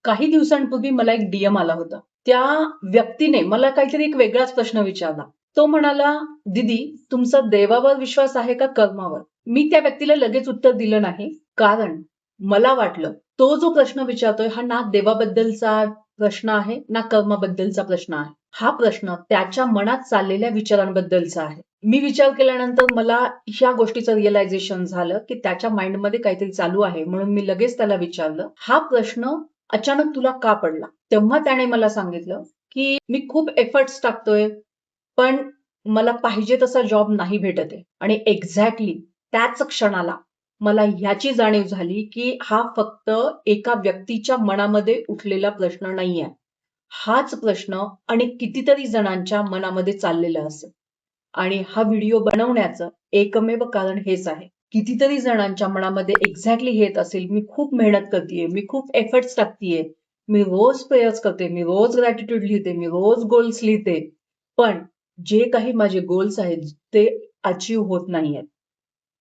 काही दिवसांपूर्वी मला एक डीएम आला होता. त्या व्यक्तीने मला काहीतरी एक वेगळाच प्रश्न विचारला. तो म्हणाला, "दीदी, तुमचा देवावर विश्वास आहे का कर्मावर?" मी त्या व्यक्तीला लगेच उत्तर दिलं नाही. कारण मला वाटलं, तो जो प्रश्न विचारतोय हा ना देवाबद्दलचा प्रश्न आहे, ना कर्माबद्दलचा प्रश्न आहे. हा प्रश्न त्याच्या मनात चाललेल्या विचारांबद्दलचा आहे. मी विचार केल्यानंतर मला ह्या गोष्टीचं रिअलायझेशन झालं, की त्याच्या माइंडमध्ये काहीतरी चालू आहे. म्हणून मी लगेच त्याला विचारलं, "हा प्रश्न अचानक तुला का पडला?" तेव्हा त्याने मला सांगितलं, की "मी खूप एफर्ट्स टाकतोय, पण मला पाहिजे तसा जॉब नाही भेटत आहे." आणि एक्झॅक्टली त्याच क्षणाला मला ह्याची जाणीव झाली, की हा फक्त एका व्यक्तीच्या मनामध्ये उठलेला प्रश्न नाहीये. हाच प्रश्न आणि कितीतरी जणांच्या मनामध्ये चाललेला असेल. आणि हा व्हिडिओ बनवण्याचं एकमेव कारण हेच आहे. कितीतरी जणांच्या मनामध्ये एक्झॅक्टली हेच असेल, मी खूप मेहनत करतेय, मी खूप एफर्ट्स टाकतेय, मी रोज प्रेयर्स करते, मी रोज ग्रॅटिट्यूड लिहिते, मी रोज गोल्स लिहिते, पण जे काही माझे गोल्स आहेत ते अचीव होत नाहीयेत.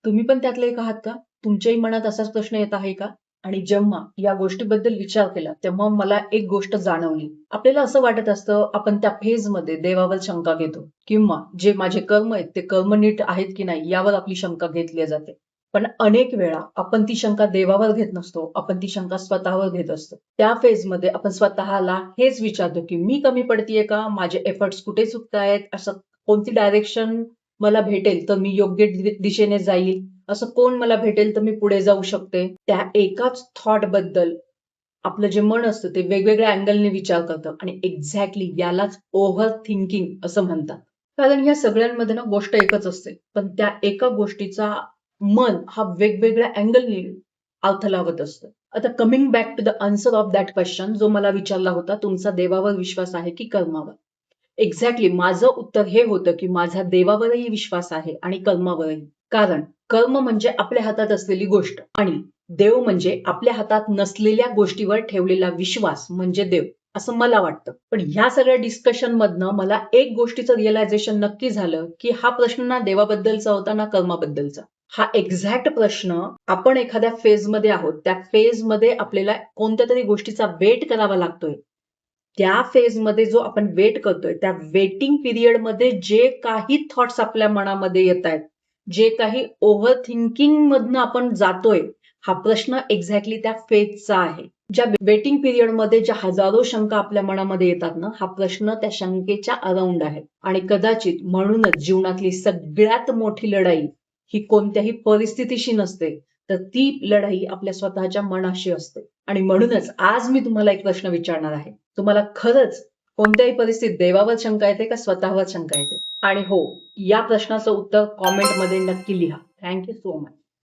तुम्ही पण त्यातले एक आहात का? तुमच्याही मनात असाच प्रश्न येत आहे का? आणि जेव्हा या गोष्टीबद्दल विचार केला, तेव्हा मला एक गोष्ट जाणवली. आपल्याला असं वाटत असतं, आपण त्या फेजमध्ये देवावर शंका घेतो किंवा जे माझे कर्म आहेत, ते कर्म नीट आहेत की नाही यावर आपली शंका घेतली जाते. पण अनेक वेळा आपण ती शंका देवावर घेत नसतो, आपण ती शंका स्वतःवर घेत असतो. त्या फेजमध्ये आपण स्वतःला हेच विचारतो, की मी कमी पडतेय का? माझे एफर्ट्स कुठे चुकतायत? असं कोणती डायरेक्शन मला भेटेल तर मी योग्य दिशेने जाईल, असं कोण मला भेटेल तर मी पुढे जाऊ शकते. त्या एकाच थॉट बद्दल आपलं जे मन असतं ते वेगवेगळ्या अँगलने विचार करतं आणि एक्झॅक्टली यालाच ओव्हर थिंकिंग असं म्हणतात. कारण या सगळ्यांमध्ये ना गोष्ट एकच असते, पण त्या एका गोष्टीचा मन हा वेगवेगळ्या अँगलने अर्थ लावत असतं. आता coming back to the answer of that question जो मला विचारला होता, तुमचा देवावर विश्वास आहे की कर्मावर? एक्झॅक्टली माझं उत्तर हे होतं, की माझा देवावरही विश्वास आहे आणि कर्मावरही. कारण कर्म म्हणजे आपल्या हातात असलेली गोष्ट आणि देव म्हणजे आपल्या हातात नसलेल्या गोष्टीवर ठेवलेला विश्वास म्हणजे देव, असं मला वाटतं. पण ह्या सगळ्या डिस्कशन मधनं मला एक गोष्टीचं रिअलायझेशन नक्की झालं, की हा प्रश्न ना देवाबद्दलचा होता ना कर्माबद्दलचा. हा एक्झॅक्ट प्रश्न आपण एखाद्या फेजमध्ये आहोत, त्या फेजमध्ये आपल्याला कोणत्या तरी गोष्टीचा वेट करावा लागतोय. त्या फेजमध्ये जो आपण वेट करतोय, त्या वेटिंग पिरियडमध्ये जे काही थॉट्स आपल्या मनामध्ये येत आहेत, जे काही ओव्हर थिंकिंग मधनं आपण जातोय, हा प्रश्न एक्झॅक्टली त्या फेजचा आहे. ज्या वेटिंग पिरियडमध्ये ज्या हजारो शंका आपल्या मनामध्ये येतात ना, हा प्रश्न त्या शंकेच्या अराउंड आहे. आणि कदाचित म्हणूनच जीवनातली सगळ्यात मोठी लढाई ही कोणत्याही परिस्थितीशी नसते, तर ती लढाई आपल्या स्वतःच्या मनाशी असते. आणि म्हणूनच आज मी तुम्हाला एक प्रश्न विचारणार आहे. तुम्हाला खरंच कोणत्याही परिस्थितीत देवावर शंका येते का स्वतःवर शंका येते? आणि हो, या प्रश्नाचं उत्तर कॉमेंटमध्ये नक्की लिहा. Thank you so much.